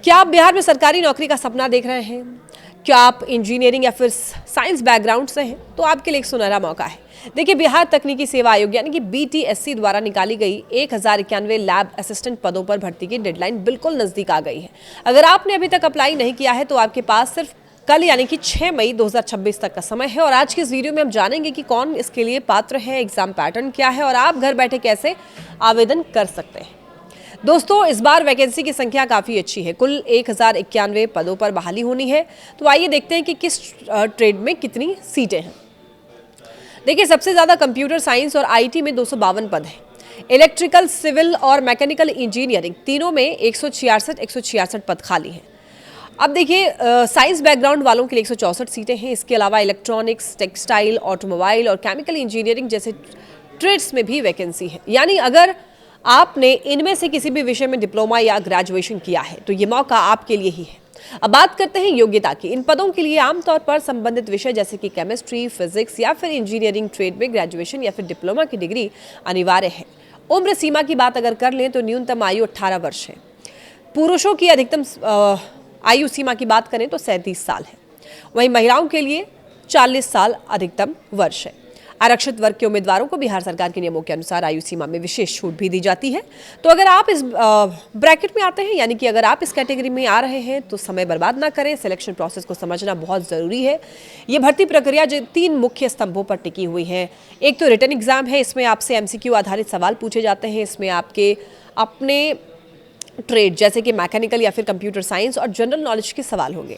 क्या आप बिहार में सरकारी नौकरी का सपना देख रहे हैं? क्या आप इंजीनियरिंग या फिर साइंस बैकग्राउंड से हैं? तो आपके लिए एक सुनहरा मौका है। देखिए, बिहार तकनीकी सेवा आयोग यानी कि BTSC द्वारा निकाली गई 1091 लैब असिस्टेंट पदों पर भर्ती की डेडलाइन बिल्कुल नजदीक आ गई है। अगर आपने अभी तक अप्लाई नहीं किया है तो आपके पास सिर्फ कल यानी कि 6 मई 2026 तक का समय है। और आज के इस वीडियो में हम जानेंगे कि कौन इसके लिए पात्र है, एग्जाम पैटर्न क्या है और आप घर बैठे कैसे आवेदन कर सकते हैं। दोस्तों, इस बार वैकेंसी की संख्या काफ़ी अच्छी है। कुल 1091 पदों पर बहाली होनी है। तो आइए देखते हैं कि किस ट्रेड में कितनी सीटें हैं। देखिए, सबसे ज़्यादा कंप्यूटर साइंस और IT में 252 पद हैं। इलेक्ट्रिकल, सिविल और मैकेनिकल इंजीनियरिंग तीनों में 166 पद खाली हैं। अब देखिए, साइंस बैकग्राउंड वालों के लिए 164 सीटें हैं। इसके अलावा इलेक्ट्रॉनिक्स, टेक्सटाइल, ऑटोमोबाइल और केमिकल इंजीनियरिंग जैसे ट्रेड्स में भी वैकेंसी है। यानी अगर आपने इनमें से किसी भी विषय में डिप्लोमा या ग्रेजुएशन किया है तो ये मौका आपके लिए ही है। अब बात करते हैं योग्यता की। इन पदों के लिए आमतौर पर संबंधित विषय जैसे कि केमिस्ट्री, फिजिक्स या फिर इंजीनियरिंग ट्रेड में ग्रेजुएशन या फिर डिप्लोमा की डिग्री अनिवार्य है। उम्र सीमा की बात अगर कर लें तो न्यूनतम आयु 18 वर्ष है। पुरुषों की अधिकतम आयु सीमा की बात करें तो 37 साल है। वहीं महिलाओं के लिए 40 साल अधिकतम वर्ष है। आरक्षित वर्ग के उम्मीदवारों को बिहार सरकार के नियमों के अनुसार आयु सीमा में विशेष छूट भी दी जाती है। तो अगर आप इस ब्रैकेट में आते हैं, यानी कि अगर आप इस कैटेगरी में आ रहे हैं तो समय बर्बाद ना करें। सिलेक्शन प्रोसेस को समझना बहुत ज़रूरी है। ये भर्ती प्रक्रिया जो 3 मुख्य स्तंभों पर टिकी हुई है। एक तो रिटन एग्जाम है, इसमें आपसे MCQ आधारित सवाल पूछे जाते हैं। इसमें आपके अपने ट्रेड जैसे कि मैकेनिकल या फिर कंप्यूटर साइंस और जनरल नॉलेज के सवाल होंगे।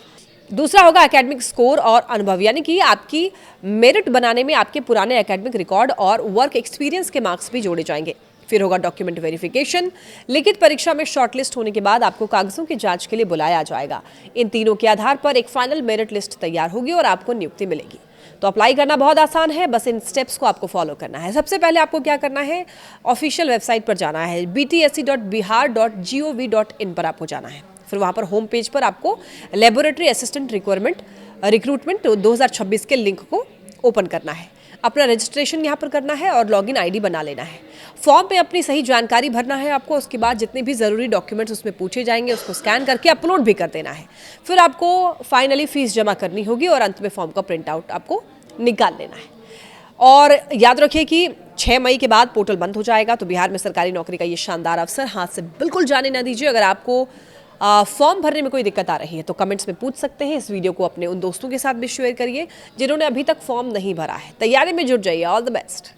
दूसरा होगा एकेडमिक स्कोर और अनुभव, यानी कि आपकी मेरिट बनाने में आपके पुराने एकेडमिक रिकॉर्ड और वर्क एक्सपीरियंस के मार्क्स भी जोड़े जाएंगे। फिर होगा डॉक्यूमेंट वेरिफिकेशन। लिखित परीक्षा में शॉर्टलिस्ट होने के बाद आपको कागजों की जांच के लिए बुलाया जाएगा। इन तीनों के आधार पर एक फाइनल मेरिट लिस्ट तैयार होगी और आपको नियुक्ति मिलेगी। तो अप्लाई करना बहुत आसान है, बस इन स्टेप्स को आपको फॉलो करना है। सबसे पहले आपको क्या करना है, ऑफिशियल वेबसाइट पर जाना है। btsc.bihar.gov.in पर आपको जाना है। फिर वहाँ पर होम पेज पर आपको लेबोरेटरी असिस्टेंट रिक्रूटमेंट 2026 के लिंक को ओपन करना है। अपना रजिस्ट्रेशन यहाँ पर करना है और लॉगिन ID बना लेना है। फॉर्म में अपनी सही जानकारी भरना है आपको। उसके बाद जितने भी ज़रूरी डॉक्यूमेंट्स उसमें पूछे जाएंगे उसको स्कैन करके अपलोड भी कर देना है। फिर आपको फाइनली फीस जमा करनी होगी और अंत में फॉर्म का प्रिंट आउट आपको निकाल लेना है। और याद रखिए कि 6 मई के बाद पोर्टल बंद हो जाएगा। तो बिहार में सरकारी नौकरी का ये शानदार अवसर हाथ से बिल्कुल जाने ना दीजिए। अगर आपको फॉर्म भरने में कोई दिक्कत आ रही है तो कमेंट्स में पूछ सकते हैं। इस वीडियो को अपने उन दोस्तों के साथ भी शेयर करिए जिन्होंने अभी तक फॉर्म नहीं भरा है। तैयारी में जुट जाइए। All the best.